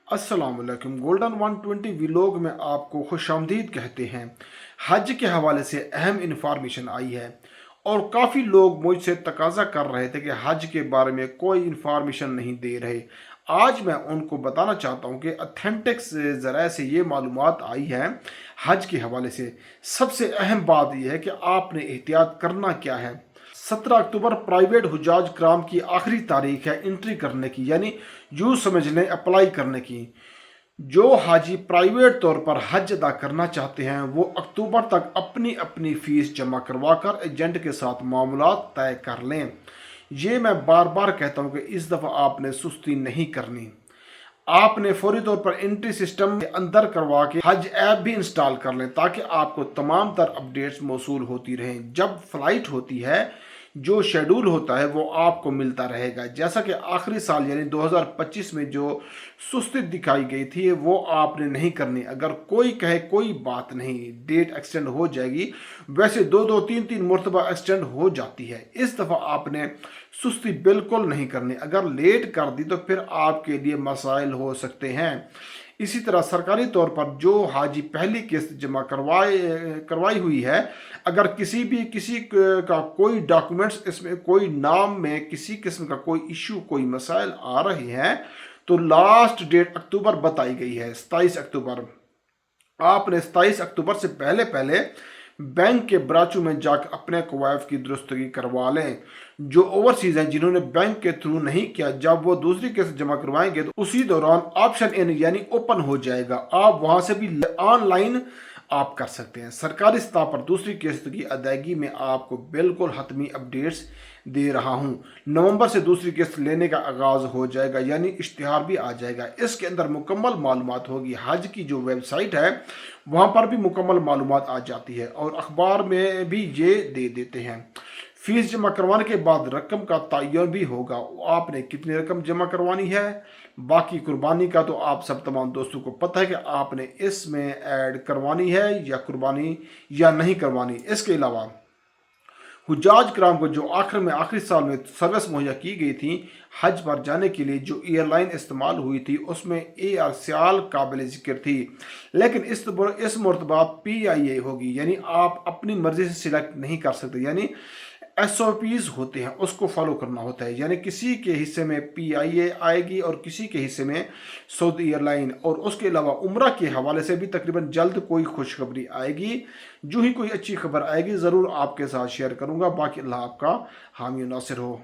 अस्सलाम वालेकुम। Golden 120 vlog में आपको खुशामदीद कहते हैं। हज के हवाले से अहम इंफॉर्मेशन आई है और काफ़ी लोग मुझसे तकाजा कर रहे थे कि हज के बारे में कोई इंफॉर्मेशन नहीं दे रहे। आज मैं उनको बताना चाहता हूँ कि अथेंटिक ज़राए से ये मालूमात आई है हज के हवाले से। सबसे अहम बात यह है कि आपने एहतियात करना क्या है। 17 अक्टूबर प्राइवेट हुजाज कराम की आखिरी तारीख है एंट्री करने की, यानी यूँ समझ लें अप्लाई करने की। जो हाजी प्राइवेट तौर पर हज अदा करना चाहते हैं वो अक्टूबर तक अपनी अपनी फ़ीस जमा करवाकर एजेंट के साथ मामला तय कर लें। ये मैं बार बार कहता हूँ कि इस दफ़ा आपने सुस्ती नहीं करनी। आपने फौरी तौर पर एंट्री सिस्टम के अंदर करवा के हज ऐप भी इंस्टॉल कर लें ताकि आपको तमाम तर अपडेट्स मौसूल होती रहें। जब फ्लाइट होती है जो शेड्यूल होता है वो आपको मिलता रहेगा। जैसा कि आखिरी साल यानी 2025 में जो सुस्ती दिखाई गई थी वो आपने नहीं करनी। अगर कोई कहे कोई बात नहीं, डेट एक्सटेंड हो जाएगी, वैसे दो दो तीन तीन मरतबा एक्सटेंड हो जाती है। इस दफ़ा आपने सुस्ती बिल्कुल नहीं करनी। अगर लेट कर दी तो फिर आपके लिए मसाइल हो सकते हैं। इसी तरह सरकारी तौर पर जो हाजी पहली किस्त जमा करवाई हुई है, अगर किसी का कोई डॉक्यूमेंट्स इसमें कोई नाम में किसी किस्म का कोई इशू कोई मसाइल आ रहे हैं तो लास्ट डेट अक्टूबर बताई गई है 27 अक्टूबर। आपने 27 अक्टूबर से पहले पहले बैंक के ब्रांचों में जाकर अपने कवायफ की दुरुस्तगी करवा लें। जो ओवरसीज हैं जिन्होंने बैंक के थ्रू नहीं किया, जब वो दूसरी किस्त जमा करवाएंगे तो उसी दौरान ऑप्शन इन यानी ओपन हो जाएगा। आप वहां से भी ऑनलाइन आप कर सकते हैं। सरकारी सतह पर दूसरी किस्त की अदायगी में आपको बिल्कुल हतमी अपडेट्स दे रहा हूं। नवंबर से दूसरी किस्त लेने का आगाज़ हो जाएगा, यानी इश्तिहार भी आ जाएगा। इसके अंदर मुकम्मल मालूमात होगी। हज की जो वेबसाइट है वहाँ पर भी मुकम्मल मालूमात आ जाती है और अखबार में भी ये दे देते हैं। फीस जमा करवाने के बाद रकम का तयन भी होगा, आपने कितनी रकम जमा करवानी है। बाकी कुर्बानी का तो आप सब तमाम दोस्तों को पता है कि आपने इसमें ऐड करवानी है या कुर्बानी या नहीं करवानी। इसके अलावा हुजाज कराम को जो आखिरी साल में सर्विस मुहैया की गई थी हज पर जाने के लिए, जो एयरलाइन इस्तेमाल हुई थी उसमें एयर सियाल काबिल ज़िक्र थी, लेकिन इस मरतबा PIA होगी, यानी आप अपनी मर्जी से सिलेक्ट नहीं कर सकते। यानी SOPs होते हैं उसको फॉलो करना होता है। यानी किसी के हिस्से में PIA आएगी और किसी के हिस्से में सऊदी एयरलाइन। और उसके अलावा उम्रा के हवाले से भी तकरीबन जल्द कोई खुशखबरी आएगी। जो ही कोई अच्छी खबर आएगी ज़रूर आपके साथ शेयर करूँगा। बाकी अल्लाह आपका हामी नासिर हो।